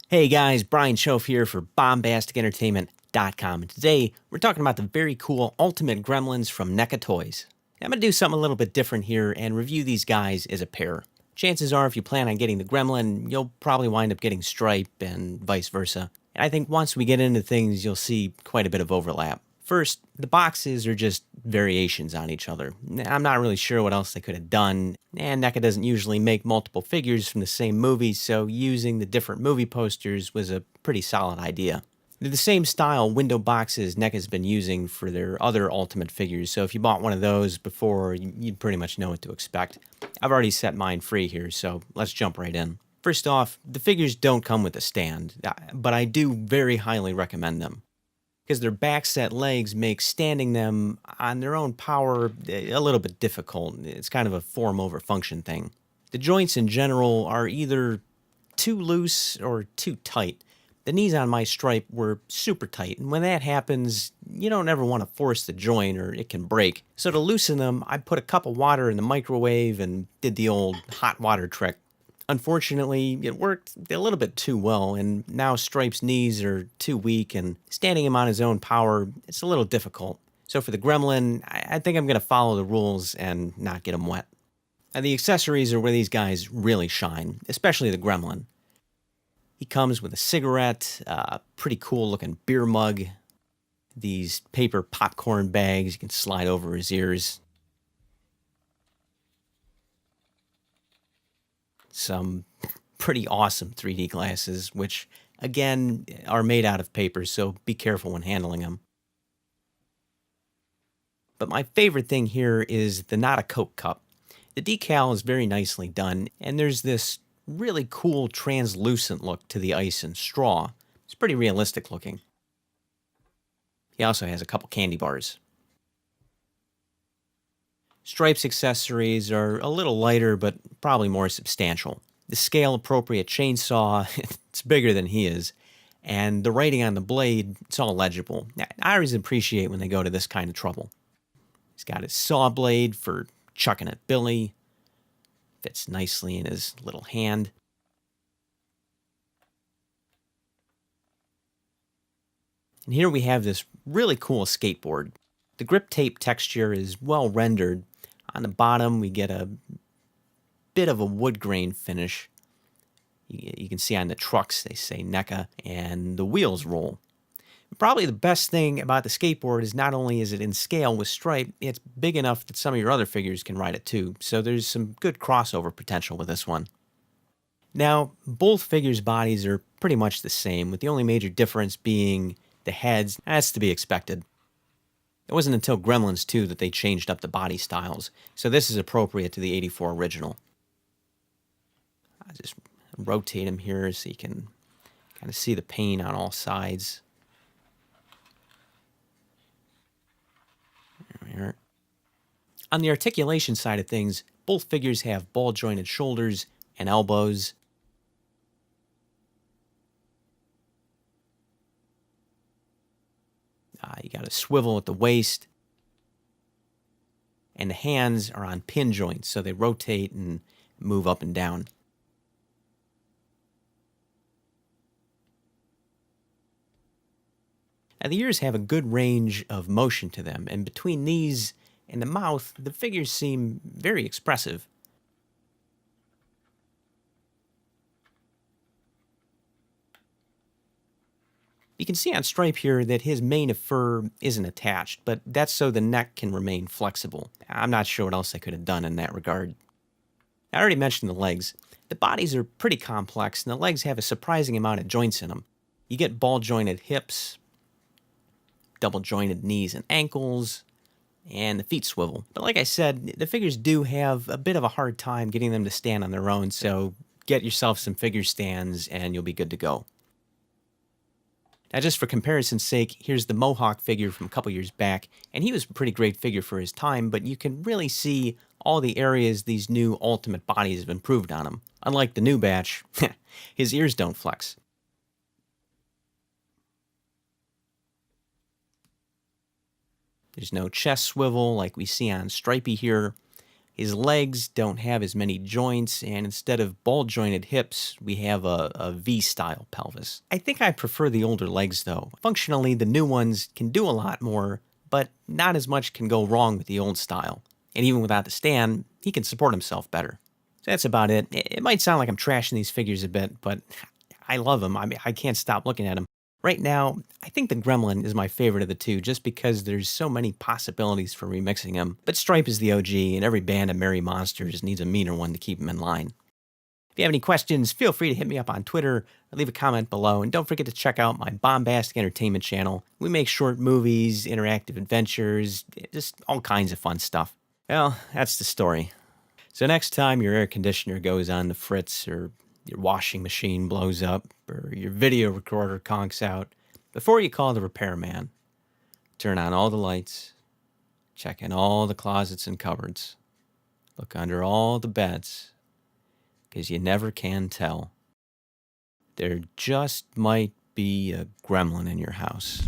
Hey guys, Brian Schoaf here for BombasticEntertainment.com, and today we're talking about the very cool Ultimate Gremlins from NECA Toys. I'm going to do something a little bit different here and review these guys as a pair. Chances are if you plan on getting the Gremlin, you'll probably wind up getting Stripe and vice versa. And I think once we get into things, you'll see quite a bit of overlap. First, the boxes are just variations on each other. I'm not really sure what else they could have done, and NECA doesn't usually make multiple figures from the same movie, so using the different movie posters was a pretty solid idea. They're the same style window boxes NECA's been using for their other Ultimate figures, so if you bought one of those before, you'd pretty much know what to expect. I've already set mine free here, so let's jump right in. First off, the figures don't come with a stand, but I do very highly recommend them, because their backset legs make standing them on their own power a little bit difficult. It's kind of a form over function thing. The joints in general are either too loose or too tight. The knees on my Stripe were super tight, and when that happens, you don't ever want to force the joint or it can break. So to loosen them, I put a cup of water in the microwave and did the old hot water trick. Unfortunately, it worked a little bit too well, and now Stripe's knees are too weak, and standing him on his own power, it's a little difficult. So for the Gremlin, I think I'm going to follow the rules and not get him wet. Now, the accessories are where these guys really shine, especially the Gremlin. He comes with a cigarette, a pretty cool looking beer mug, these paper popcorn bags you can slide over his ears, some pretty awesome 3D glasses, which again are made out of paper, so be careful when handling them. But my favorite thing here is the Not a Coke cup. The decal is very nicely done, and there's this really cool translucent look to the ice and straw. It's pretty realistic looking. He also has a couple candy bars. Stripe's accessories are a little lighter, but probably more substantial. The scale-appropriate chainsaw, it's bigger than he is, and the writing on the blade, it's all legible. I always appreciate when they go to this kind of trouble. He's got his saw blade for chucking at Billy. Fits nicely in his little hand. And here we have this really cool skateboard. The grip tape texture is well rendered. On the bottom, we get a bit of a wood grain finish. You can see on the trucks, they say NECA, and the wheels roll. Probably the best thing about the skateboard is not only is it in scale with Stripe, it's big enough that some of your other figures can ride it too, so there's some good crossover potential with this one. Now, both figures' bodies are pretty much the same, with the only major difference being the heads. That's to be expected. It wasn't until Gremlins 2 that they changed up the body styles, so this is appropriate to the '84 original. I'll just rotate him here so you can kind of see the paint on all sides. There we are. On the articulation side of things, both figures have ball-jointed shoulders and elbows. You got a swivel at the waist, and the hands are on pin joints, so they rotate and move up and down. Now, the ears have a good range of motion to them, and between these and the mouth, the figures seem very expressive. You can see on Stripe here that his mane of fur isn't attached, but that's so the neck can remain flexible. I'm not sure what else they could have done in that regard. I already mentioned the legs. The bodies are pretty complex, and the legs have a surprising amount of joints in them. You get ball-jointed hips, double-jointed knees and ankles, and the feet swivel. But like I said, the figures do have a bit of a hard time getting them to stand on their own, so get yourself some figure stands and you'll be good to go. Now, just for comparison's sake, here's the Mohawk figure from a couple years back, and he was a pretty great figure for his time, but you can really see all the areas these new Ultimate bodies have improved on him. Unlike the new batch, his ears don't flex. There's no chest swivel like we see on Stripey here. His legs don't have as many joints, and instead of ball-jointed hips, we have a V-style pelvis. I think I prefer the older legs, though. Functionally, the new ones can do a lot more, but not as much can go wrong with the old style. And even without the stand, he can support himself better. So that's about it. It might sound like I'm trashing these figures a bit, but I love them. I mean, I can't stop looking at them. Right now, I think the Gremlin is my favorite of the two just because there's so many possibilities for remixing him. But Stripe is the OG, and every band of merry monsters needs a meaner one to keep him in line. If you have any questions, feel free to hit me up on Twitter or leave a comment below. And don't forget to check out my Bombastic Entertainment channel. We make short movies, interactive adventures, just all kinds of fun stuff. Well, that's the story. So next time your air conditioner goes on the fritz, or your washing machine blows up, or your video recorder conks out, before you call the repairman, turn on all the lights, check in all the closets and cupboards, look under all the beds, because you never can tell. There just might be a gremlin in your house.